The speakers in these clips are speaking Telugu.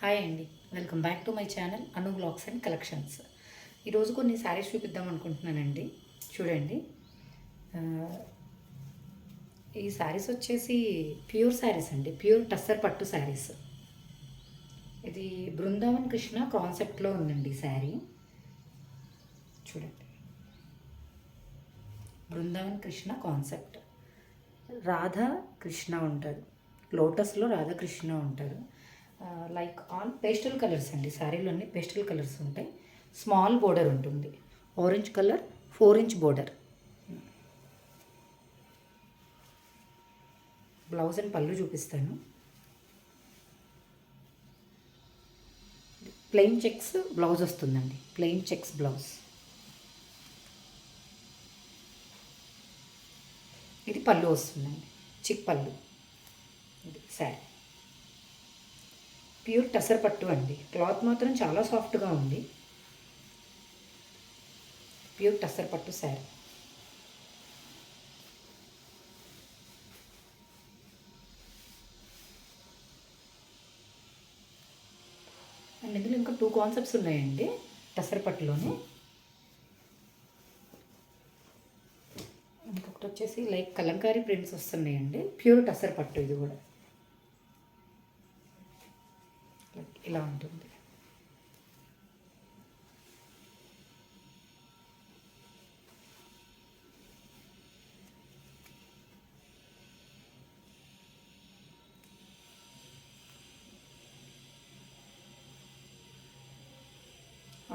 హాయ్ అండి, welcome back to my channel Anu blogs and collections. ఈరోజు కొన్ని శారీస్ చూపిద్దాం అనుకుంటున్నానండి. చూడండి, ఈ శారీస్ వచ్చేసి ప్యూర్ శారీస్ అండి, ప్యూర్ టస్సర్ పట్టు శారీస్. ఇది బృందావన్ కృష్ణ కాన్సెప్ట్లో ఉందండి ఈ శారీ. చూడండి, బృందావన్ కృష్ణ కాన్సెప్ట్. రాధా కృష్ణ ఉంటారు, లోటస్లో రాధాకృష్ణ ఉంటారు. లైక్ ఆల్ పేస్టల్ కలర్స్ అండి. శారీలోని పేస్టల్ కలర్స్ ఉంటాయి. స్మాల్ బోర్డర్ ఉంటుంది, orange colour 4 inch border. Blouse and పళ్ళు చూపిస్తాను. ప్లెయిన్ చెక్స్ బ్లౌజ్ వస్తుందండి, ప్లెయిన్ చెక్స్ బ్లౌజ్. ఇది పళ్ళు వస్తుందండి, చిక్ పళ్ళు. ఇది శారీ ప్యూర్ టసర్ పట్టు అండి. క్లాత్ మాత్రం చాలా సాఫ్ట్గా ఉంది. ప్యూర్ టసర్ పట్టు శారీ. అండ్ ఇందులో ఇంకా 2 కాన్సెప్ట్స్ ఉన్నాయండి టసర్ పట్టులోనే. ఇంకొకటి వచ్చేసి లైక్ కలంకారీ ప్రింట్స్ వస్తున్నాయండి, ప్యూర్ టసర్ పట్టు. ఇది కూడా ఇలా ఉంటుంది.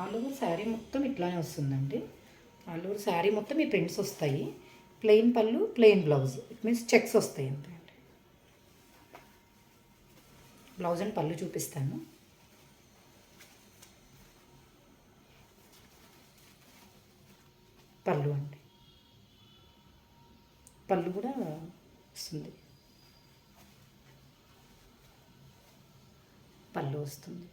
ఆల్ ఓవర్ శారీ మొత్తం ఇట్లానే వస్తుందండి. ఆల్ ఓవర్ శారీ మొత్తం ఈ ప్రింట్స్ వస్తాయి. ప్లెయిన్ పళ్ళు, plain blouse. It means checks వస్తాయి అంతే అండి. బ్లౌజ్ అండ్ పళ్ళు చూపిస్తాను. పళ్ళు అండి, పళ్ళు కూడా వస్తుంది, పళ్ళు వస్తుంది.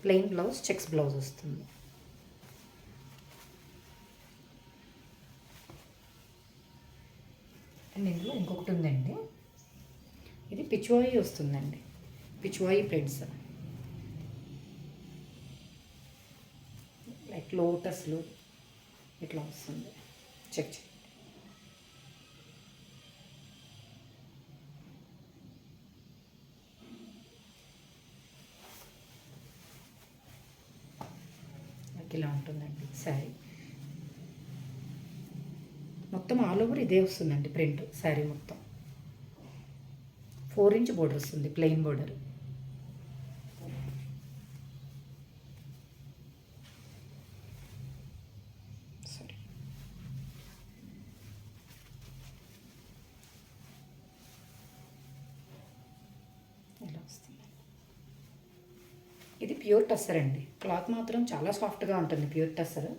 ప్లెయిన్ బ్లౌజ్, చెక్స్ బ్లౌజ్ వస్తుంది. అండ్ ఇందులో ఇంకొకటి ఉందండి, ఇది పిచ్వాయి వస్తుందండి, పిచ్వాయి ప్రింట్స్. లైక్ లోటస్లు ఇట్లా వస్తుంది. చెక్ చేయండి. ఇలా ఉంటుందండి శారీ మొత్తం. ఆల్ ఓవర్ ఇదే వస్తుందండి ప్రింట్. శారీ మొత్తం 4 ఇంచ్ బోర్డర్ వస్తుంది, ప్లెయిన్ బోర్డర్. ఇలా వస్తుంది. ఇది ప్యూర్ టస్సర్ అండి. క్లాత్ మాత్రం చాలా సాఫ్ట్గా ఉంటుంది, ప్యూర్ టస్సర్.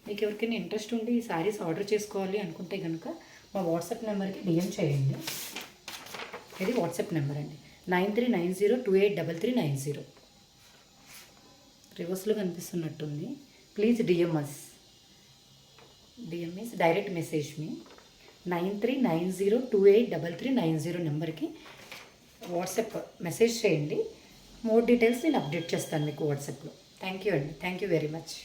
మీకు ఎవరికైనా ఇంట్రెస్ట్ ఉండి ఈ శారీస్ ఆర్డర్ చేసుకోవాలి అనుకుంటే కనుక మా వాట్సాప్ నెంబర్కి డిఎం చేయండి. ఇది వాట్సాప్ నెంబర్ అండి, 9390283390. రివర్స్లో కనిపిస్తున్నట్టుంది. Please DM us. DM means direct message me. 9390283390 నెంబర్కి వాట్సాప్ మెసేజ్ చేయండి. మోర్ డీటెయిల్స్ నేను అప్డేట్ చేస్తాను మీకు వాట్సాప్లో. థ్యాంక్ యూ అండి, థ్యాంక్ యూ వెరీ మచ్.